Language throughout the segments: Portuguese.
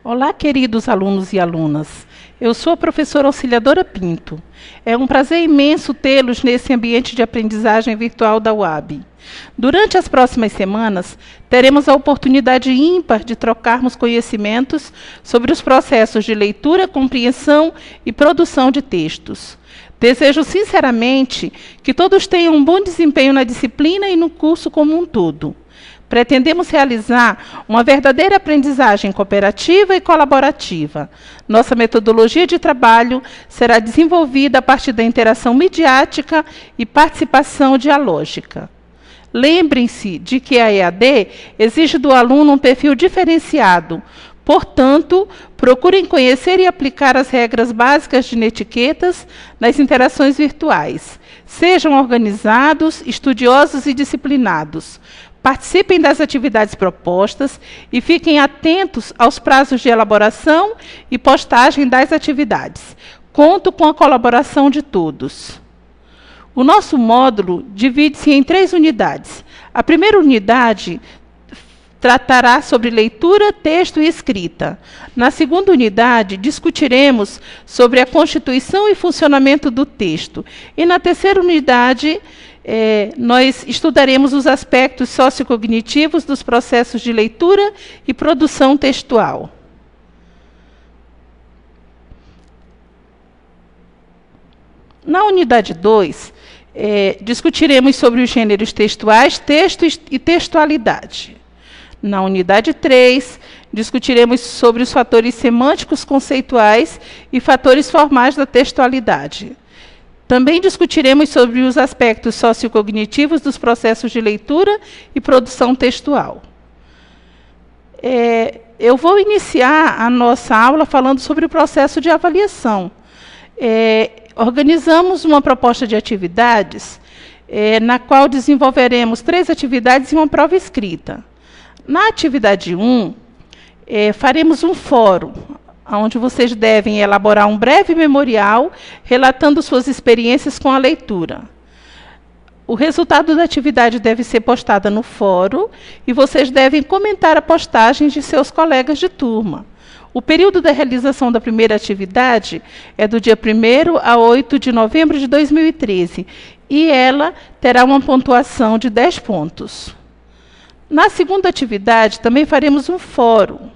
Olá, queridos alunos e alunas. Eu sou a professora Auxiliadora Pinto. É um prazer imenso tê-los nesse ambiente de aprendizagem virtual da UAB. Durante as próximas semanas, teremos a oportunidade ímpar de trocarmos conhecimentos sobre os processos de leitura, compreensão e produção de textos. Desejo sinceramente que todos tenham um bom desempenho na disciplina e no curso como um todo. Pretendemos realizar uma verdadeira aprendizagem cooperativa e colaborativa. Nossa metodologia de trabalho será desenvolvida a partir da interação midiática e participação dialógica. Lembrem-se de que a EAD exige do aluno um perfil diferenciado. Portanto, procurem conhecer e aplicar as regras básicas de netiquetas nas interações virtuais. Sejam organizados, estudiosos e disciplinados. Participem das atividades propostas e fiquem atentos aos prazos de elaboração e postagem das atividades. Conto com a colaboração de todos. O nosso módulo divide-se em 3 unidades. A primeira unidade tratará sobre leitura, texto e escrita. Na segunda unidade, discutiremos sobre a constituição e funcionamento do texto. E na terceira unidade, nós estudaremos os aspectos sociocognitivos dos processos de leitura e produção textual. Na unidade 2, discutiremos sobre os gêneros textuais, texto e textualidade. Na unidade 3, discutiremos sobre os fatores semânticos conceituais e fatores formais da textualidade. Também discutiremos sobre os aspectos sociocognitivos dos processos de leitura e produção textual. Eu vou iniciar a nossa aula falando sobre o processo de avaliação. Organizamos uma proposta de atividades, na qual desenvolveremos 3 atividades e uma prova escrita. Na atividade 1, faremos um fórum, onde vocês devem elaborar um breve memorial relatando suas experiências com a leitura. O resultado da atividade deve ser postada no fórum e vocês devem comentar a postagem de seus colegas de turma. O período da realização da primeira atividade é do dia 1º a 8 de novembro de 2013 e ela terá uma pontuação de 10 pontos. Na segunda atividade, também faremos um fórum.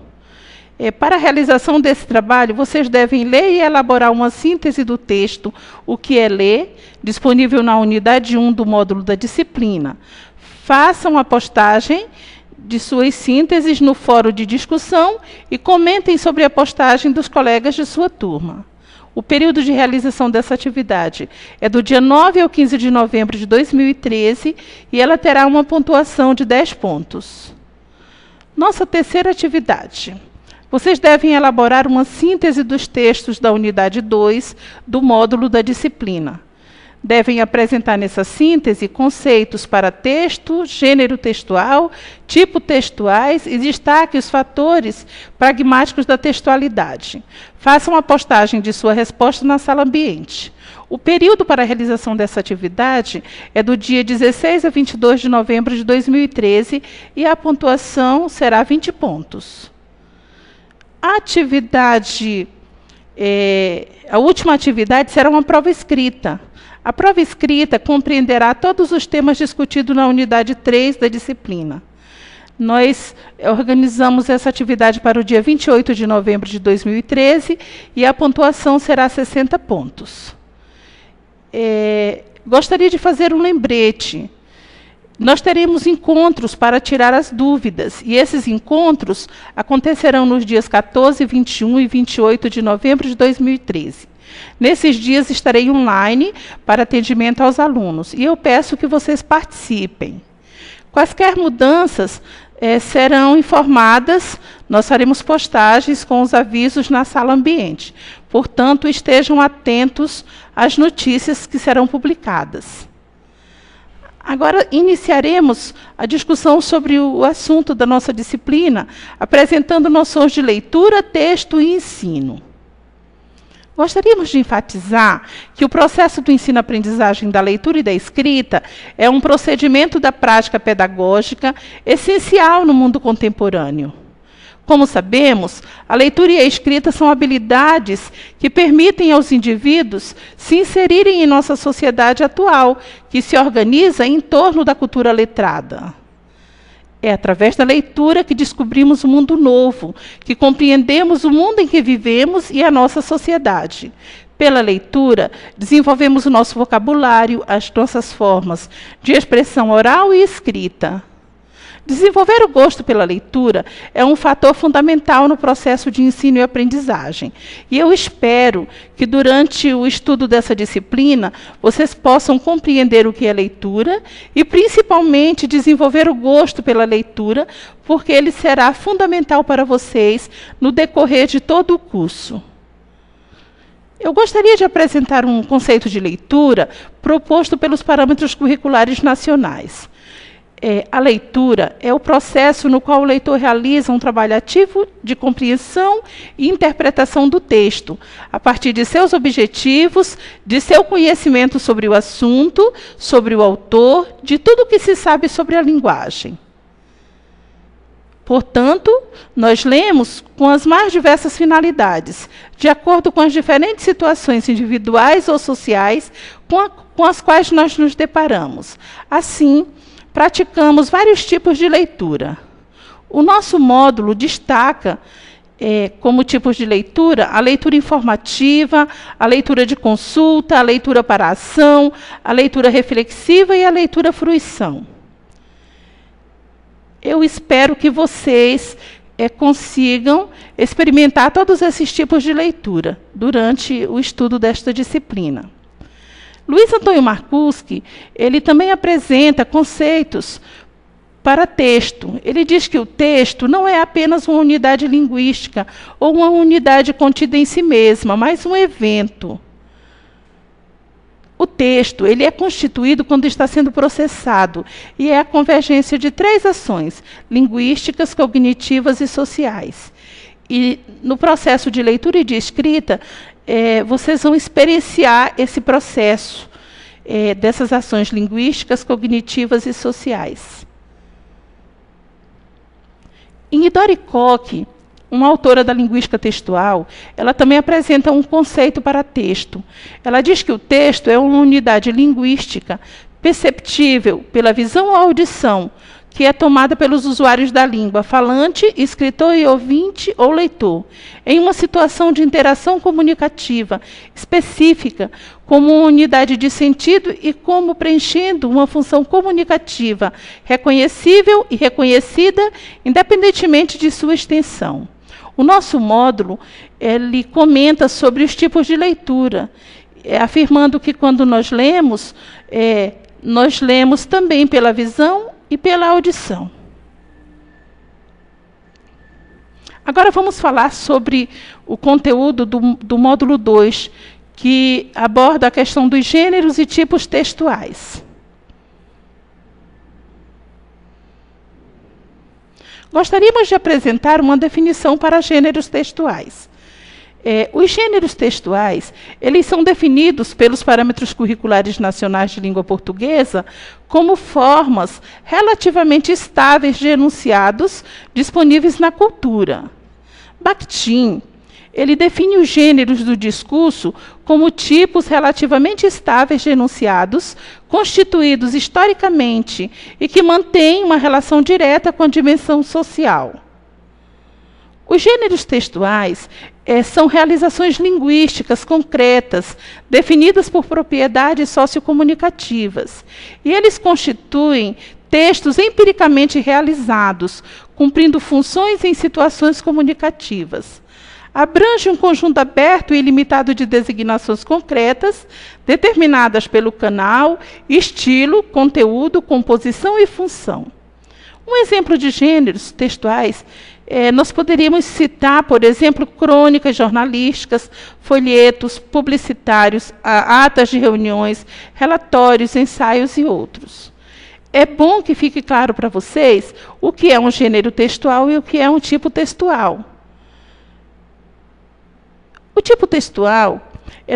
Para a realização desse trabalho, vocês devem ler e elaborar uma síntese do texto O que é ler, disponível na unidade 1 do módulo da disciplina. Façam a postagem de suas sínteses no fórum de discussão e comentem sobre a postagem dos colegas de sua turma. O período de realização dessa atividade é do dia 9 ao 15 de novembro de 2013 e ela terá uma pontuação de 10 pontos. Nossa terceira atividade. Vocês devem elaborar uma síntese dos textos da unidade 2 do módulo da disciplina. Devem apresentar nessa síntese conceitos para texto, gênero textual, tipo textuais e destaque os fatores pragmáticos da textualidade. Façam a postagem de sua resposta na sala ambiente. O período para a realização dessa atividade é do dia 16 a 22 de novembro de 2013 e a pontuação será 20 pontos. A última atividade será uma prova escrita. A prova escrita compreenderá todos os temas discutidos na unidade 3 da disciplina. Nós organizamos essa atividade para o dia 28 de novembro de 2013 e a pontuação será 60 pontos. Gostaria de fazer um lembrete. Nós teremos encontros para tirar as dúvidas, e esses encontros acontecerão nos dias 14, 21 e 28 de novembro de 2013. Nesses dias estarei online para atendimento aos alunos, e eu peço que vocês participem. Quaisquer mudanças serão informadas, nós faremos postagens com os avisos na sala ambiente. Portanto, estejam atentos às notícias que serão publicadas. Agora, iniciaremos a discussão sobre o assunto da nossa disciplina, apresentando noções de leitura, texto e ensino. Gostaríamos de enfatizar que o processo do ensino-aprendizagem da leitura e da escrita é um procedimento da prática pedagógica essencial no mundo contemporâneo. Como sabemos, a leitura e a escrita são habilidades que permitem aos indivíduos se inserirem em nossa sociedade atual, que se organiza em torno da cultura letrada. É através da leitura que descobrimos um mundo novo, que compreendemos o mundo em que vivemos e a nossa sociedade. Pela leitura, desenvolvemos o nosso vocabulário, as nossas formas de expressão oral e escrita. Desenvolver o gosto pela leitura é um fator fundamental no processo de ensino e aprendizagem. E eu espero que, durante o estudo dessa disciplina, vocês possam compreender o que é leitura e, principalmente, desenvolver o gosto pela leitura, porque ele será fundamental para vocês no decorrer de todo o curso. Eu gostaria de apresentar um conceito de leitura proposto pelos parâmetros curriculares nacionais. A leitura é o processo no qual o leitor realiza um trabalho ativo de compreensão e interpretação do texto, a partir de seus objetivos, de seu conhecimento sobre o assunto, sobre o autor, de tudo o que se sabe sobre a linguagem. Portanto, nós lemos com as mais diversas finalidades, de acordo com as diferentes situações individuais ou sociais com as quais nós nos deparamos. Assim, praticamos vários tipos de leitura. O nosso módulo destaca, como tipos de leitura, a leitura informativa, a leitura de consulta, a leitura para ação, a leitura reflexiva e a leitura fruição. Eu espero que vocês consigam experimentar todos esses tipos de leitura durante o estudo desta disciplina. Luiz Antônio Marcuski, ele também apresenta conceitos para texto. Ele diz que o texto não é apenas uma unidade linguística ou uma unidade contida em si mesma, mas um evento. O texto ele é constituído quando está sendo processado e é a convergência de 3 ações, linguísticas, cognitivas e sociais. E no processo de leitura e de escrita, vocês vão experienciar esse processo dessas ações linguísticas, cognitivas e sociais. Idori Koch, uma autora da linguística textual, ela também apresenta um conceito para texto. Ela diz que o texto é uma unidade linguística perceptível pela visão ou audição, que é tomada pelos usuários da língua, falante, escritor e ouvinte ou leitor, em uma situação de interação comunicativa específica, como uma unidade de sentido e como preenchendo uma função comunicativa reconhecível e reconhecida, independentemente de sua extensão. O nosso módulo, ele comenta sobre os tipos de leitura, afirmando que quando nós lemos também pela visão e pela audição. Agora vamos falar sobre o conteúdo do módulo 2, que aborda a questão dos gêneros e tipos textuais. Gostaríamos de apresentar uma definição para gêneros textuais. Os gêneros textuais, eles são definidos pelos parâmetros curriculares nacionais de língua portuguesa como formas relativamente estáveis de enunciados disponíveis na cultura. Bakhtin, ele define os gêneros do discurso como tipos relativamente estáveis de enunciados, constituídos historicamente e que mantêm uma relação direta com a dimensão social. Os gêneros textuais são realizações linguísticas concretas, definidas por propriedades sociocomunicativas, e eles constituem textos empiricamente realizados, cumprindo funções em situações comunicativas. Abrange um conjunto aberto e ilimitado de designações concretas, determinadas pelo canal, estilo, conteúdo, composição e função. Um exemplo de gêneros textuais, nós poderíamos citar, por exemplo, crônicas jornalísticas, folhetos publicitários, atas de reuniões, relatórios, ensaios e outros. É bom que fique claro para vocês o que é um gênero textual e o que é um tipo textual. O tipo textual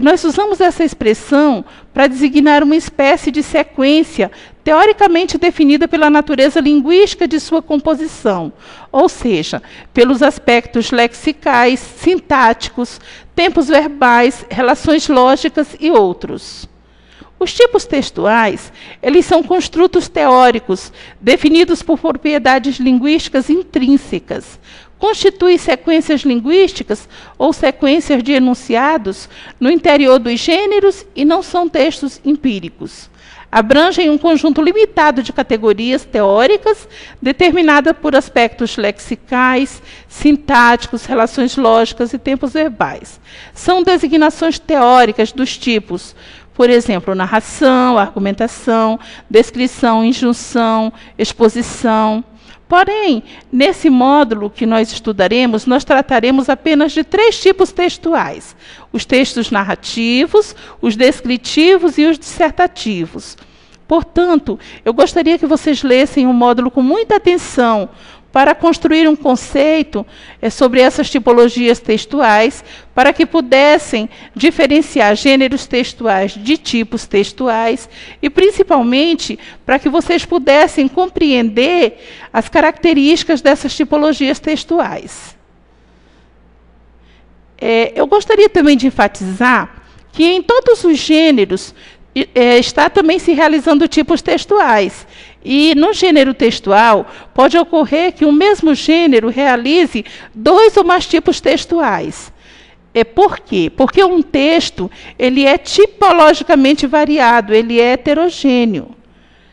Nós usamos essa expressão para designar uma espécie de sequência teoricamente definida pela natureza linguística de sua composição, ou seja, pelos aspectos lexicais, sintáticos, tempos verbais, relações lógicas e outros. Os tipos textuais, eles são construtos teóricos, definidos por propriedades linguísticas intrínsecas. Constituem sequências linguísticas ou sequências de enunciados no interior dos gêneros e não são textos empíricos. Abrangem um conjunto limitado de categorias teóricas, determinada por aspectos lexicais, sintáticos, relações lógicas e tempos verbais. São designações teóricas dos tipos, por exemplo, narração, argumentação, descrição, injunção, exposição. Porém, nesse módulo que nós estudaremos, nós trataremos apenas de 3 tipos textuais: os textos narrativos, os descritivos e os dissertativos. Portanto, eu gostaria que vocês lessem o módulo com muita atenção para construir um conceito sobre essas tipologias textuais, para que pudessem diferenciar gêneros textuais de tipos textuais e, principalmente, para que vocês pudessem compreender as características dessas tipologias textuais. Eu gostaria também de enfatizar que em todos os gêneros está também se realizando tipos textuais. E no gênero textual, pode ocorrer que o mesmo gênero realize 2 ou mais tipos textuais. Por quê? Porque um texto ele é tipologicamente variado, ele é heterogêneo,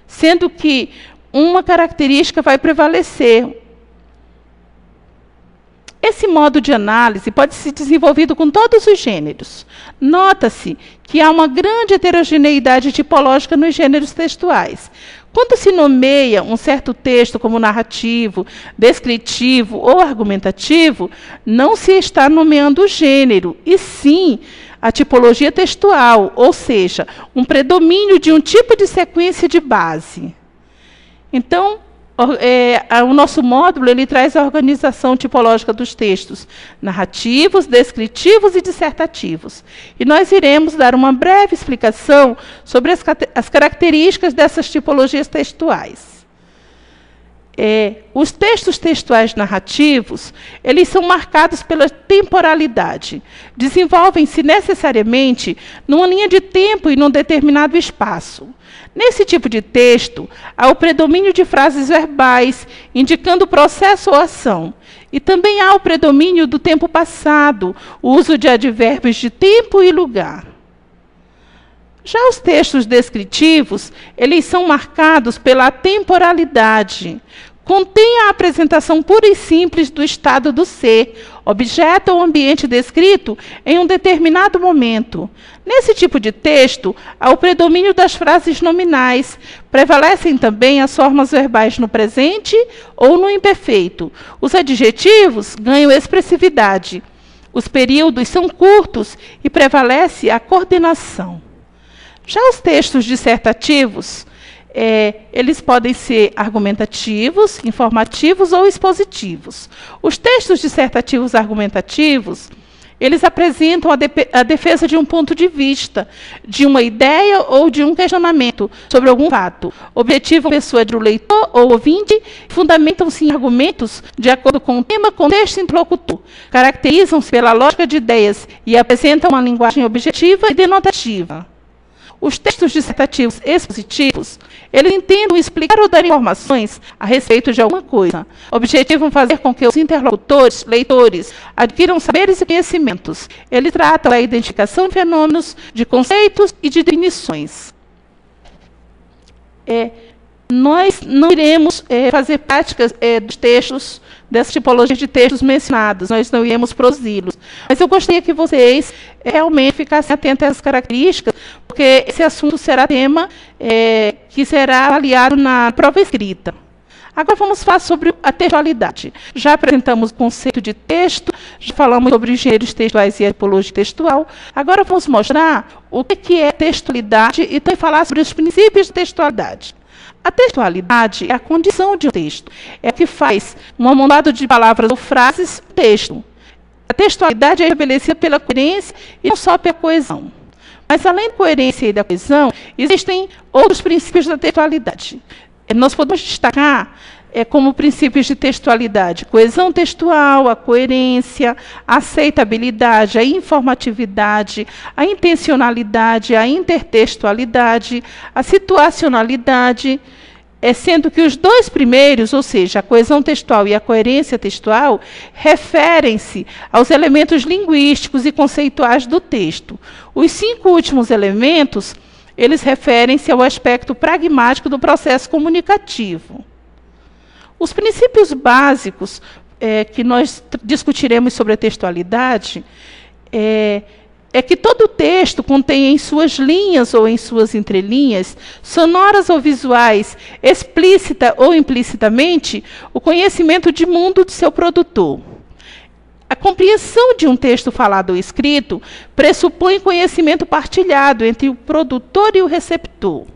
sendo que uma característica vai prevalecer. Esse modo de análise pode ser desenvolvido com todos os gêneros. Nota-se que há uma grande heterogeneidade tipológica nos gêneros textuais. Quando se nomeia um certo texto como narrativo, descritivo ou argumentativo, não se está nomeando o gênero, e sim a tipologia textual, ou seja, um predomínio de um tipo de sequência de base. Então, o nosso módulo ele traz a organização tipológica dos textos narrativos, descritivos e dissertativos. E nós iremos dar uma breve explicação sobre as características dessas tipologias textuais. Os textos textuais narrativos, eles são marcados pela temporalidade. Desenvolvem-se necessariamente numa linha de tempo e num determinado espaço. Nesse tipo de texto, há o predomínio de frases verbais, indicando processo ou ação. E também há o predomínio do tempo passado, o uso de advérbios de tempo e lugar. Já os textos descritivos, eles são marcados pela temporalidade. Contém a apresentação pura e simples do estado do ser, objeto ou ambiente descrito em um determinado momento. Nesse tipo de texto, há o predomínio das frases nominais. Prevalecem também as formas verbais no presente ou no imperfeito. Os adjetivos ganham expressividade. Os períodos são curtos e prevalece a coordenação. Já os textos dissertativos, eles podem ser argumentativos, informativos ou expositivos. Os textos dissertativos argumentativos, eles apresentam a defesa de um ponto de vista, de uma ideia ou de um questionamento sobre algum fato. Objetivam a pessoa do leitor ou ouvinte, fundamentam-se em argumentos de acordo com o tema, contexto e interlocutor. Caracterizam-se pela lógica de ideias e apresentam uma linguagem objetiva e denotativa. Os textos dissertativos expositivos, eles tentam explicar ou dar informações a respeito de alguma coisa. Objetivam fazer com que os interlocutores, leitores, adquiram saberes e conhecimentos. Eles tratam da identificação de fenômenos, de conceitos e de definições. Nós não iremos fazer práticas dos textos, dessa tipologia de textos mencionados, nós não iremos prosí-los. Mas eu gostaria que vocês realmente ficassem atentos a essas características, porque esse assunto será tema que será avaliado na prova escrita. Agora vamos falar sobre a textualidade. Já apresentamos o conceito de texto, já falamos sobre os gêneros textuais e a tipologia textual. Agora vamos mostrar o que é textualidade e também falar sobre os princípios de textualidade. A textualidade é a condição de um texto. É o que faz um amontoado de palavras ou frases texto. A textualidade é estabelecida pela coerência e não só pela coesão. Mas, além da coerência e da coesão, existem outros princípios da textualidade. Nós podemos destacar como princípios de textualidade: coesão textual, a coerência, a aceitabilidade, a informatividade, a intencionalidade, a intertextualidade, a situacionalidade, sendo que os dois primeiros, ou seja, a coesão textual e a coerência textual, referem-se aos elementos linguísticos e conceituais do texto. Os 5 últimos elementos, eles referem-se ao aspecto pragmático do processo comunicativo. Os princípios básicos que nós discutiremos sobre a textualidade é que todo texto contém em suas linhas ou em suas entrelinhas, sonoras ou visuais, explícita ou implicitamente, o conhecimento de mundo de seu produtor. A compreensão de um texto falado ou escrito pressupõe conhecimento partilhado entre o produtor e o receptor.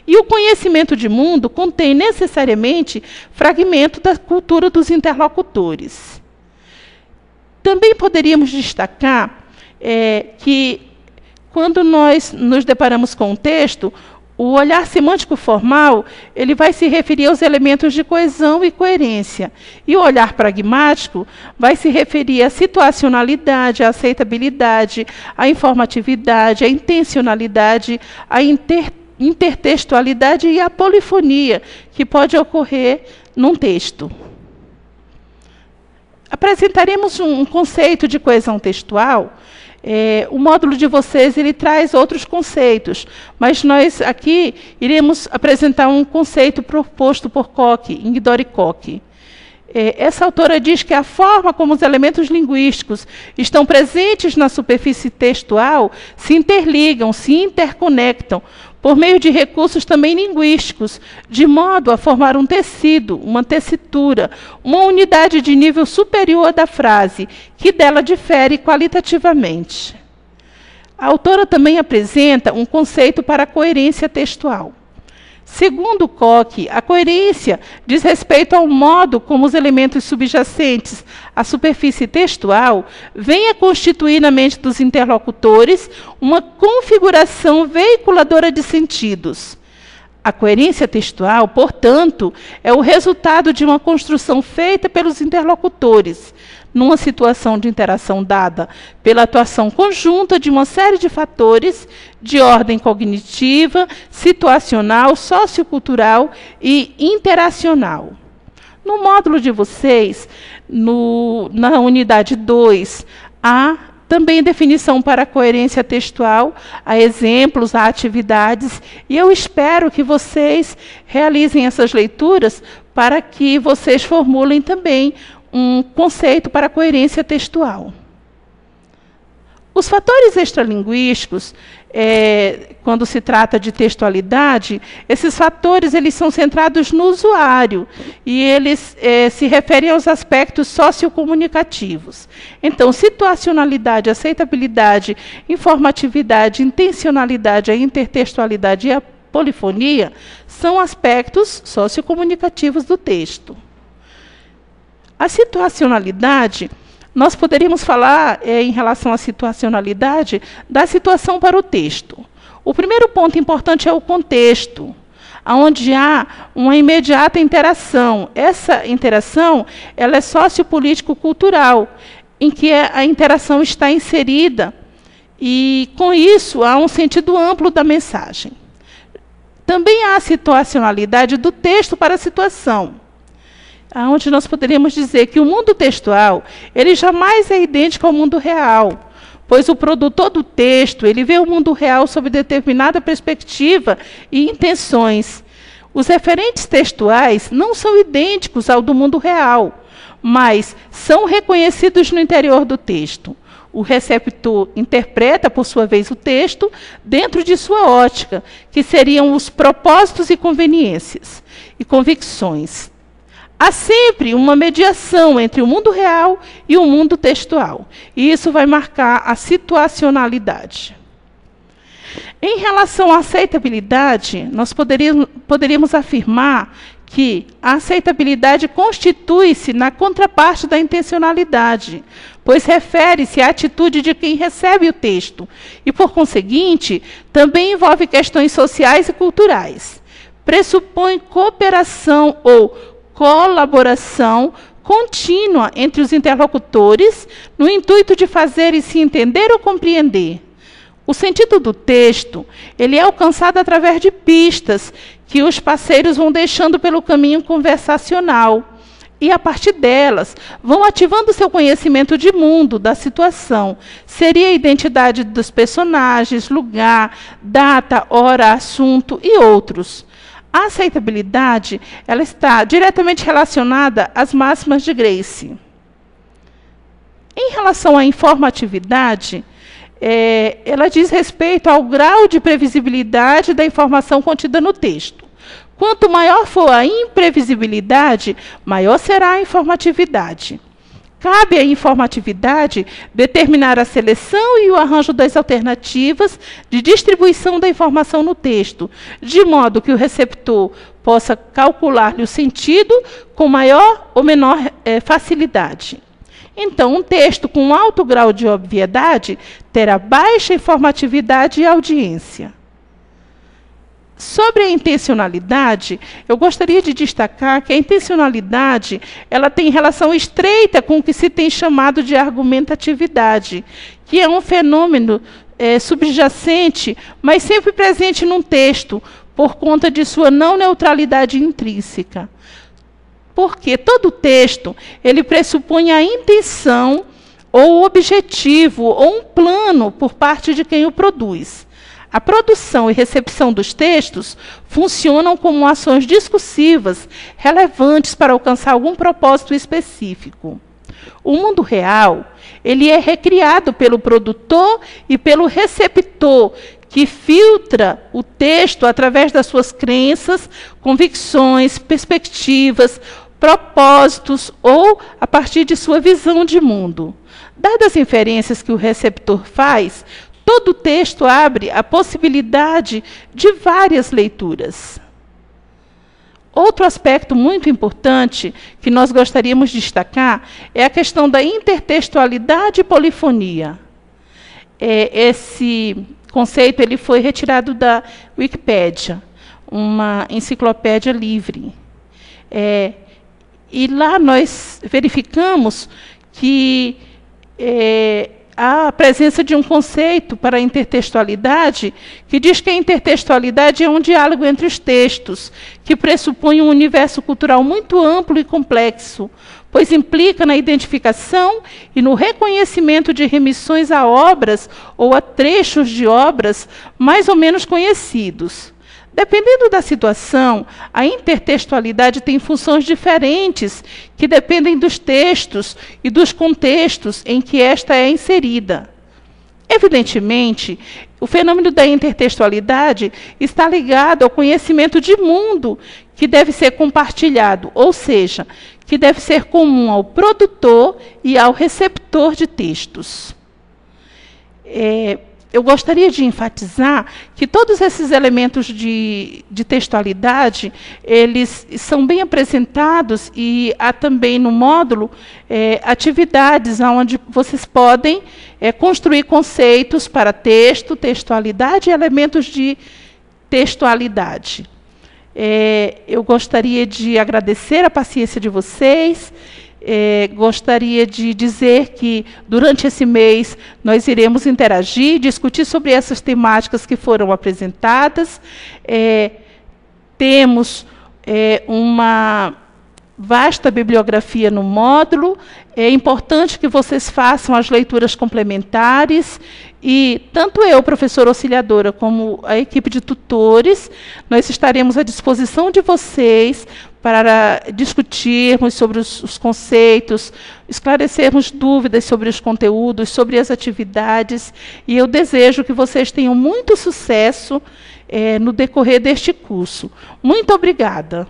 E o conhecimento de mundo contém necessariamente fragmento da cultura dos interlocutores. Também poderíamos destacar que, quando nós nos deparamos com um texto, o olhar semântico formal ele vai se referir aos elementos de coesão e coerência. E o olhar pragmático vai se referir à situacionalidade, à aceitabilidade, à informatividade, à intencionalidade, à intertextualidade e à polifonia que pode ocorrer num texto. Apresentaremos um conceito de coesão textual. O módulo de vocês ele traz outros conceitos, mas nós aqui iremos apresentar um conceito proposto por Koch, Ingdor Koch. Essa autora diz que a forma como os elementos linguísticos estão presentes na superfície textual se interligam, se interconectam, por meio de recursos também linguísticos, de modo a formar um tecido, uma tessitura, uma unidade de nível superior da frase, que dela difere qualitativamente. A autora também apresenta um conceito para a coerência textual. Segundo Koch, a coerência diz respeito ao modo como os elementos subjacentes à superfície textual vêm a constituir na mente dos interlocutores uma configuração veiculadora de sentidos. A coerência textual, portanto, é o resultado de uma construção feita pelos interlocutores, numa situação de interação dada pela atuação conjunta de uma série de fatores de ordem cognitiva, situacional, sociocultural e interacional. No módulo de vocês, na unidade 2, há também definição para a coerência textual, há exemplos, há atividades, e eu espero que vocês realizem essas leituras para que vocês formulem também um conceito para a coerência textual. Os fatores extralinguísticos, quando se trata de textualidade, esses fatores eles são centrados no usuário e eles se referem aos aspectos sociocomunicativos. Então, situacionalidade, aceitabilidade, informatividade, intencionalidade, a intertextualidade e a polifonia são aspectos sociocomunicativos do texto. A situacionalidade, nós poderíamos falar, em relação à situacionalidade, da situação para o texto. O primeiro ponto importante é o contexto, onde há uma imediata interação. Essa interação ela é sociopolítico-cultural, em que a interação está inserida, e, com isso, há um sentido amplo da mensagem. Também há a situacionalidade do texto para a situação, onde nós poderíamos dizer que o mundo textual ele jamais é idêntico ao mundo real, pois o produtor do texto ele vê o mundo real sob determinada perspectiva e intenções. Os referentes textuais não são idênticos ao do mundo real, mas são reconhecidos no interior do texto. O receptor interpreta, por sua vez, o texto dentro de sua ótica, que seriam os propósitos e conveniências e convicções. Há sempre uma mediação entre o mundo real e o mundo textual. E isso vai marcar a situacionalidade. Em relação à aceitabilidade, nós poderíamos afirmar que a aceitabilidade constitui-se na contraparte da intencionalidade, pois refere-se à atitude de quem recebe o texto e, por conseguinte, também envolve questões sociais e culturais. Pressupõe cooperação ou colaboração contínua entre os interlocutores no intuito de fazerem-se entender ou compreender. O sentido do texto, ele é alcançado através de pistas que os parceiros vão deixando pelo caminho conversacional. E, a partir delas, vão ativando seu conhecimento de mundo, da situação. Seria a identidade dos personagens, lugar, data, hora, assunto e outros. A aceitabilidade, ela está diretamente relacionada às máximas de Grace. Em relação à informatividade, ela diz respeito ao grau de previsibilidade da informação contida no texto. Quanto maior for a imprevisibilidade, maior será a informatividade. Cabe à informatividade determinar a seleção e o arranjo das alternativas de distribuição da informação no texto, de modo que o receptor possa calcular-lhe o sentido com maior ou menor facilidade. Então, um texto com alto grau de obviedade terá baixa informatividade e audiência. Sobre a intencionalidade, eu gostaria de destacar que a intencionalidade ela tem relação estreita com o que se tem chamado de argumentatividade, que é um fenômeno subjacente, mas sempre presente num texto, por conta de sua não neutralidade intrínseca. Porque todo texto ele pressupõe a intenção ou o objetivo ou um plano por parte de quem o produz. A produção e recepção dos textos funcionam como ações discursivas relevantes para alcançar algum propósito específico. O mundo real, ele é recriado pelo produtor e pelo receptor, que filtra o texto através das suas crenças, convicções, perspectivas, propósitos ou a partir de sua visão de mundo. Dadas as inferências que o receptor faz, todo o texto abre a possibilidade de várias leituras. Outro aspecto muito importante que nós gostaríamos de destacar é a questão da intertextualidade e polifonia. Esse conceito ele foi retirado da Wikipédia, uma enciclopédia livre. E lá nós verificamos que há a presença de um conceito para a intertextualidade, que diz que a intertextualidade é um diálogo entre os textos, que pressupõe um universo cultural muito amplo e complexo, pois implica na identificação e no reconhecimento de remissões a obras ou a trechos de obras mais ou menos conhecidos. Dependendo da situação, a intertextualidade tem funções diferentes que dependem dos textos e dos contextos em que esta é inserida. Evidentemente, o fenômeno da intertextualidade está ligado ao conhecimento de mundo que deve ser compartilhado, ou seja, que deve ser comum ao produtor e ao receptor de textos. Eu gostaria de enfatizar que todos esses elementos de textualidade, eles são bem apresentados e há também no módulo atividades onde vocês podem construir conceitos para texto, textualidade e elementos de textualidade. Eu gostaria de agradecer a paciência de vocês. Gostaria de dizer que, durante esse mês, nós iremos interagir, discutir sobre essas temáticas que foram apresentadas. Temos uma vasta bibliografia no módulo. É importante que vocês façam as leituras complementares e tanto eu, professora auxiliadora, como a equipe de tutores, nós estaremos à disposição de vocês para discutirmos sobre os conceitos, esclarecermos dúvidas sobre os conteúdos, sobre as atividades, e eu desejo que vocês tenham muito sucesso no decorrer deste curso. Muito obrigada.